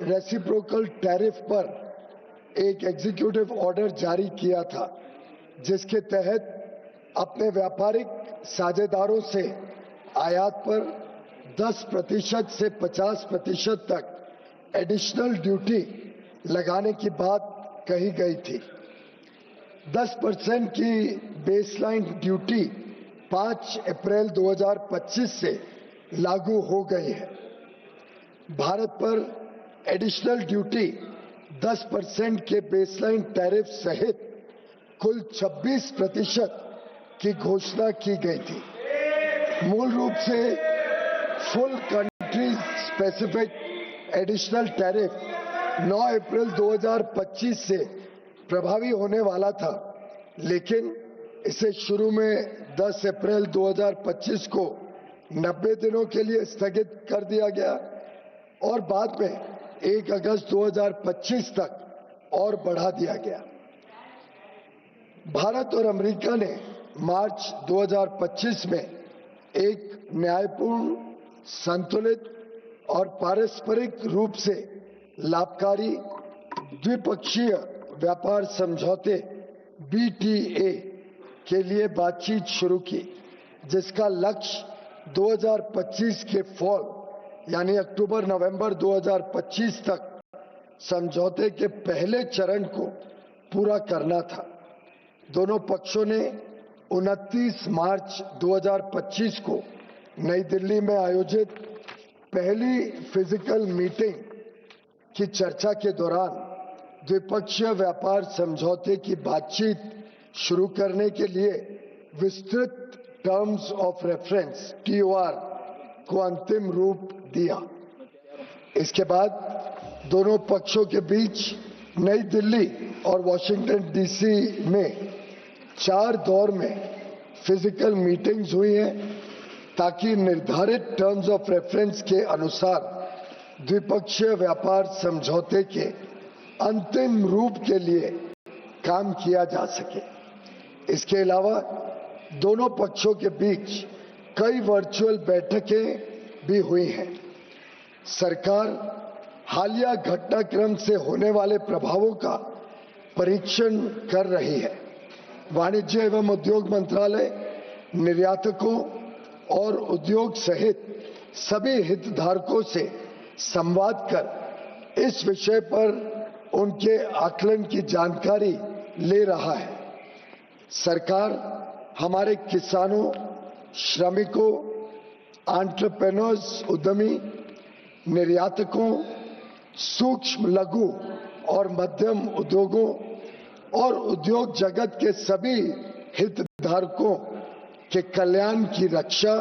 Reciprocal tariff पर एक executive order जारी किया था, जिसके तहत अपने व्यापारिक साझेदारों से आयात पर 10% से 50% तक एडिशनल ड्यूटी लगाने की बात कही गई थी। 10% की बेसलाइन ड्यूटी 5 अप्रैल 2025 से लागू हो गई है। भारत पर एडिशनल ड्यूटी 10% के बेसलाइन टैरिफ सहित कुल 26% की घोषणा की गई थी। मूल रूप से full country specific additional tariff 9 अप्रैल 2025 से प्रभावी होने वाला था, लेकिन इसे शुरू में 10 अप्रैल 2025 को 90 दिनों के लिए स्थगित कर दिया गया और बाद में 1 अगस्त 2025 तक और बढ़ा दिया गया। भारत और अमेरिका ने मार्च 2025 में एक न्यायपूर्ण, संतुलित और पारस्परिक रूप से लाभकारी द्विपक्षीय व्यापार समझौते BTA के लिए बातचीत शुरू की, जिसका लक्ष्य 2025 के फॉल यानी अक्टूबर-नवंबर 2025 तक समझौते के पहले चरण को पूरा करना था। दोनों पक्षों ने 29 मार्च 2025 को नई दिल्ली में आयोजित पहली फिजिकल मीटिंग की चर्चा के दौरान द्विपक्षीय व्यापार समझौते की बातचीत शुरू करने के लिए विस्तृत टर्म्स ऑफ रेफरेंस TOR को अंतिम रूप दिया। इसके बाद दोनों पक्षों के बीच नई दिल्ली और वॉशिंगटन DC में 4 दौर में फिजिकल मीटिंग्स हुई हैं, ताकि निर्धारित टर्म्स ऑफ रेफरेंस के अनुसार द्विपक्षीय व्यापार समझौते के अंतिम रूप के लिए काम किया जा सके। इसके अलावा दोनों पक्षों के बीच कई वर्चुअल बैठकें भी हुई हैं। सरकार हालिया घटनाक्रम से होने वाले प्रभावों का परीक्षण कर रही है। वाणिज्य एवं उद्योग मंत्रालय निर्यातकों और उद्योग सहित सभी हितधारकों से संवाद कर इस विषय पर उनके आकलन की जानकारी ले रहा है। सरकार हमारे किसानों, श्रमिकों, एंटरप्रेन्योर्स, उद्यमी, निर्यातकों, सूक्ष्म, लघु और मध्यम उद्योगों और उद्योग जगत के सभी हितधारकों के कल्याण की रक्षा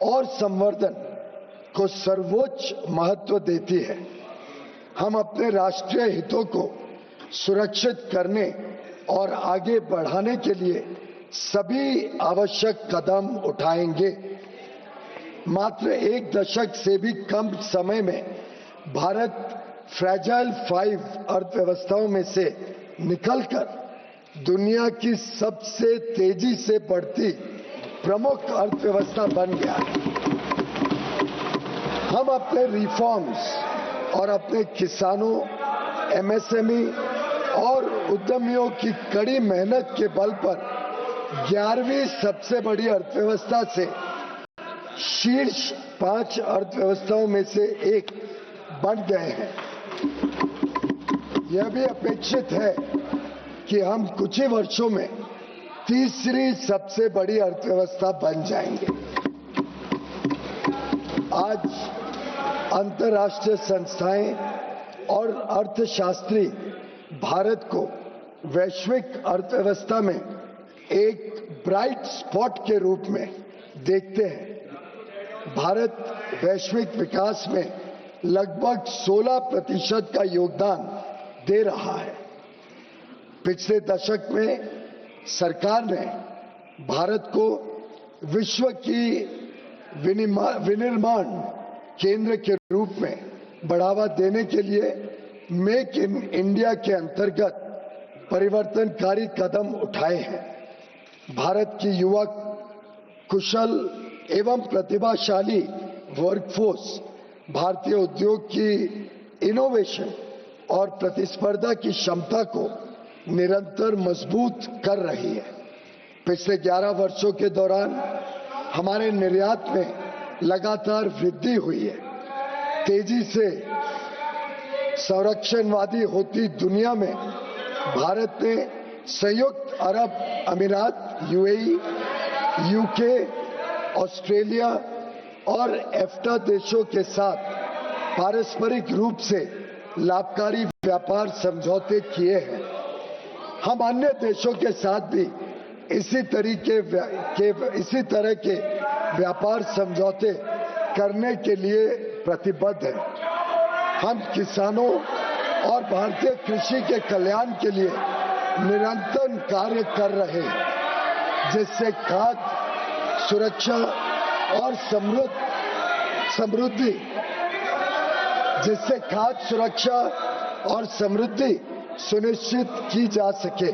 और संवर्धन को सर्वोच्च महत्व देती है। हम अपने राष्ट्रीय हितों को सुरक्षित करने और आगे बढ़ाने के लिए सभी आवश्यक कदम उठाएंगे। मात्र 1 दशक से भी कम समय में भारत फ्रैजाइल 5 अर्थव्यवस्थाओं में से निकलकर दुनिया की सबसे तेजी से बढ़ती प्रमुख अर्थव्यवस्था बन गया है। हम अपने रिफॉर्म्स और अपने किसानों, MSME और उद्यमियों की कड़ी मेहनत के बल पर 11वीं सबसे बड़ी अर्थव्यवस्था से शीर्ष 5 अर्थव्यवस्थाओं में से एक बन गए हैं। यह भी अपेक्षित है कि हम कुछ ही वर्षों में तीसरी सबसे बड़ी अर्थव्यवस्था बन जाएंगे। आज अंतर्राष्ट्रीय संस्थाएं और अर्थशास्त्री भारत को वैश्विक अर्थव्यवस्था में एक ब्राइट स्पॉट के रूप में देखते हैं। भारत वैश्विक विकास में लगभग 16% का योगदान दे रहा है। पिछले दशक में सरकार ने भारत को विश्व की विनिर्माण केंद्र के रूप में बढ़ावा देने के लिए मेक इन इंडिया के अंतर्गत परिवर्तनकारी कदम उठाए हैं। भारत की युवा, कुशल एवं प्रतिभाशाली वर्कफोर्स भारतीय उद्योग की इनोवेशन और प्रतिस्पर्धा की क्षमता को निरंतर मजबूत कर रही है। पिछले 11 वर्षों के दौरान हमारे निर्यात में लगातार वृद्धि हुई है। तेजी से संरक्षणवादी होती दुनिया में भारत ने संयुक्त अरब अमीरात, यूएई, यूके, ऑस्ट्रेलिया और एफ्टा देशों के साथ पारस्परिक रूप से लाभकारी व्यापार समझौते किए हैं। हम अन्य देशों के साथ भी इसी तरह के व्यापार समझौते करने के लिए प्रतिबद्ध हैं। हम किसानों और भारतीय कृषि के कल्याण के लिए निरंतर कार्य कर रहे हैं, जिससे खाद्य सुरक्षा और समृद्धि सुनिश्चित की जा सके।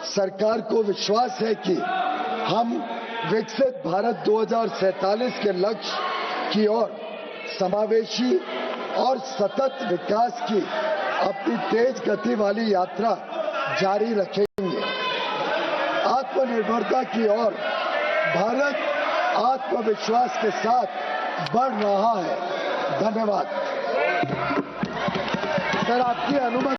सरकार को विश्वास है कि हम विकसित भारत 2047 के लक्ष्य की ओर समावेशी और सतत विकास की अपनी तेज गति वाली यात्रा जारी रखेंगे। आत्मनिर्भरता की ओर भारत आत्मविश्वास के साथ बढ़ रहा है। धन्यवाद। सर, आपकी अनुमति